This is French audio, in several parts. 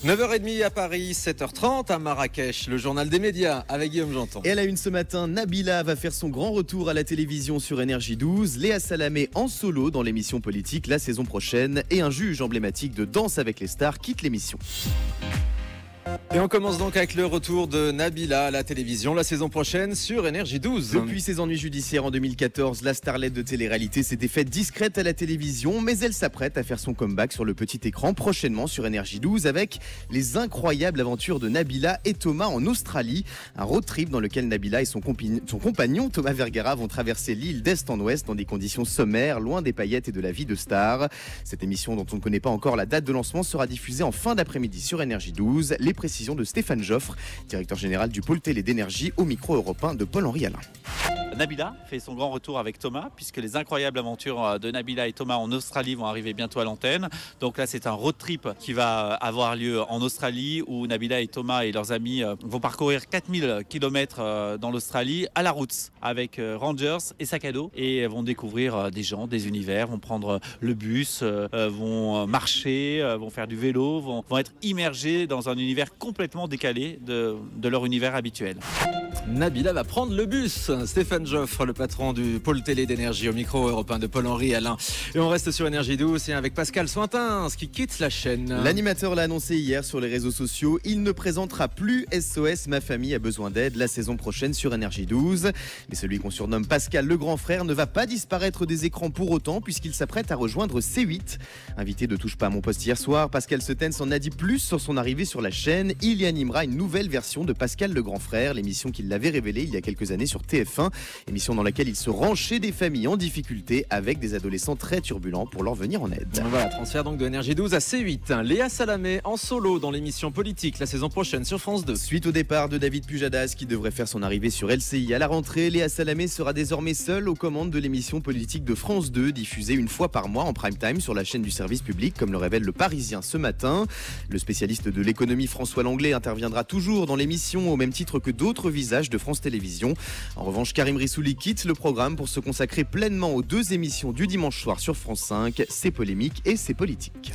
9h30 à Paris, 7h30 à Marrakech, le journal des médias avec Guillaume Janton. Et à la une ce matin, Nabila va faire son grand retour à la télévision sur Énergie 12, Léa Salamé en solo dans l'émission politique la saison prochaine et un juge emblématique de Danse avec les stars quitte l'émission. Et on commence donc avec le retour de Nabila à la télévision la saison prochaine sur Énergie 12. Depuis ses ennuis judiciaires en 2014, la starlette de télé-réalité s'était faite discrète à la télévision, mais elle s'apprête à faire son comeback sur le petit écran prochainement sur Énergie 12 avec les incroyables aventures de Nabila et Thomas en Australie. Un road trip dans lequel Nabila et son compagnon Thomas Vergara vont traverser l'île d'est en ouest dans des conditions sommaires, loin des paillettes et de la vie de star. Cette émission dont on ne connaît pas encore la date de lancement sera diffusée en fin d'après-midi sur Énergie 12. Les précisions de Stéphane Joffre, directeur général du pôle télé d'énergie au micro européen de Paul-Henri Alain. Nabila fait son grand retour avec Thomas, puisque les incroyables aventures de Nabila et Thomas en Australie vont arriver bientôt à l'antenne. Donc là, c'est un road trip qui va avoir lieu en Australie, où Nabila et Thomas et leurs amis vont parcourir 4000 km dans l'Australie à la route, avec Rangers et sac à dos, et vont découvrir des gens, des univers, vont prendre le bus, vont marcher, vont faire du vélo, vont être immergés dans un univers complètement décalé de leur univers habituel. Nabila va prendre le bus. Stéphane Joffre, le patron du pôle télé d'énergie au micro européen de Paul-Henri Alain. Et on reste sur Énergie 12 et avec Pascal Sointins qui quitte la chaîne. L'animateur l'a annoncé hier sur les réseaux sociaux. Il ne présentera plus SOS Ma famille a besoin d'aide la saison prochaine sur Énergie 12. Mais celui qu'on surnomme Pascal le grand frère ne va pas disparaître des écrans pour autant puisqu'il s'apprête à rejoindre C8. Invité de Touche pas à mon poste hier soir, Pascal Seutens en a dit plus sur son arrivée sur la chaîne. Il y animera une nouvelle version de Pascal le grand frère, l'émission qu'il l'avait révélée il y a quelques années sur TF1. Émission dans laquelle il se rend chez des familles en difficulté avec des adolescents très turbulents pour leur venir en aide. Voilà, transfert donc de Énergie 12 à C8. Léa Salamé en solo dans l'émission politique la saison prochaine sur France 2. Suite au départ de David Pujadas qui devrait faire son arrivée sur LCI à la rentrée, Léa Salamé sera désormais seule aux commandes de l'émission politique de France 2, diffusée une fois par mois en prime time sur la chaîne du service public, comme le révèle le Parisien ce matin. Le spécialiste de l'économie François Langlais interviendra toujours dans l'émission au même titre que d'autres visages de France Télévisions. En revanche, Karim Rissouli quitte le programme pour se consacrer pleinement aux deux émissions du dimanche soir sur France 5, C'est polémique et C'est politique.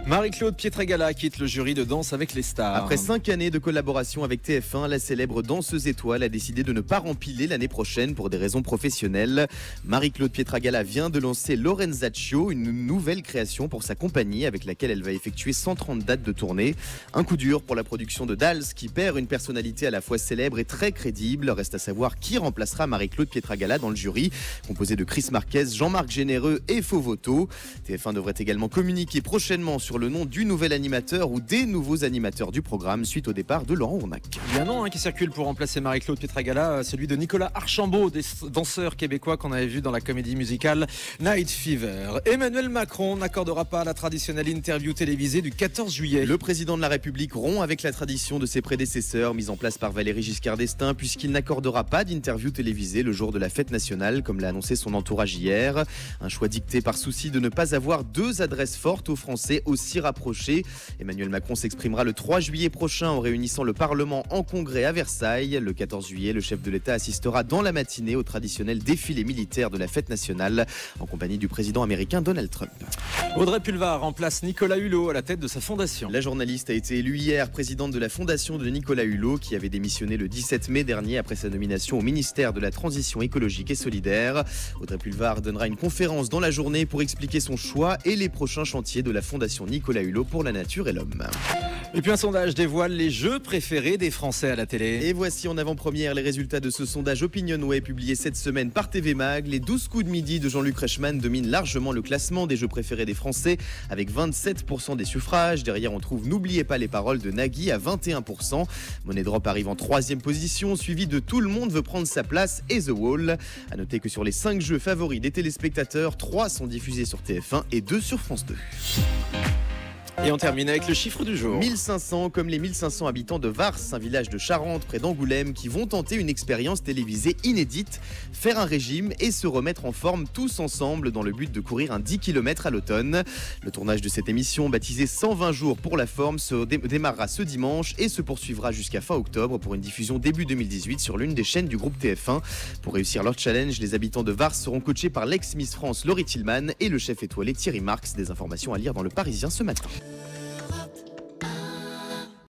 Marie-Claude Pietragala quitte le jury de Danse avec les stars. Après 5 années de collaboration avec TF1, la célèbre danseuse étoile a décidé de ne pas rempiler l'année prochaine pour des raisons professionnelles. Marie-Claude Pietragala vient de lancer Lorenzaccio, une nouvelle création pour sa compagnie avec laquelle elle va effectuer 130 dates de tournée. Un coup dur pour la production de Dals qui perd une personnalité à la fois célèbre et très crédible. Reste à savoir qui remplacera Marie-Claude Pietragala dans le jury, composé de Chris Marquez, Jean-Marc Généreux et Fovoto. TF1 devrait également communiquer prochainement sur le nom du nouvel animateur ou des nouveaux animateurs du programme suite au départ de Laurent Ournac. Il y a un nom qui circule pour remplacer Marie-Claude Pietragala, celui de Nicolas Archambault, des danseurs québécois qu'on avait vu dans la comédie musicale Night Fever. Emmanuel Macron n'accordera pas la traditionnelle interview télévisée du 14 juillet. Le président de la République rompt avec la tradition de ses prédécesseurs mise en place par Valéry Giscard d'Estaing puisqu'il n'accordera pas d'interview télévisée le jour de la fête nationale comme l'a annoncé son entourage hier. Un choix dicté par souci de ne pas avoir deux adresses fortes aux Français aussi rapprochées. Emmanuel Macron s'exprimera le 3 juillet prochain en réunissant le Parlement en congrès à Versailles. Le 14 juillet, le chef de l'État assistera dans la matinée au traditionnel défilé militaire de la fête nationale en compagnie du président américain Donald Trump. Audrey Pulvar remplace Nicolas Hulot à la tête de sa fondation. La journaliste a été élue hier présidente de la fondation de Nicolas Hulot qui avait démissionné le 17 mai dernier après sa nomination au ministère de la Transition écologique et solidaire. Audrey Pulvar donnera une conférence dans la journée pour expliquer son choix et les prochains chantiers de la fondation Nicolas Hulot pour la nature et l'homme. Et puis un sondage dévoile les jeux préférés des Français à la télé. Et voici en avant-première les résultats de ce sondage Opinionway publié cette semaine par TV Mag. Les 12 coups de midi de Jean-Luc Reichmann dominent largement le classement des jeux préférés des Français avec 27% des suffrages. Derrière, on trouve N'oubliez pas les paroles de Nagui à 21%. Money Drop arrive en 3e position, suivi de Tout le monde veut prendre sa place et The Wall. A noter que sur les 5 jeux favoris des téléspectateurs, 3 sont diffusés sur TF1 et 2 sur France 2. Et on termine avec le chiffre du jour. 1500, comme les 1500 habitants de Vars, un village de Charente près d'Angoulême, qui vont tenter une expérience télévisée inédite, faire un régime et se remettre en forme tous ensemble dans le but de courir un 10 km à l'automne. Le tournage de cette émission, baptisée 120 jours pour la forme, démarrera ce dimanche et se poursuivra jusqu'à fin octobre pour une diffusion début 2018 sur l'une des chaînes du groupe TF1. Pour réussir leur challenge, les habitants de Vars seront coachés par l'ex-Miss France Laurie Tillman et le chef étoilé Thierry Marx. Des informations à lire dans Le Parisien ce matin.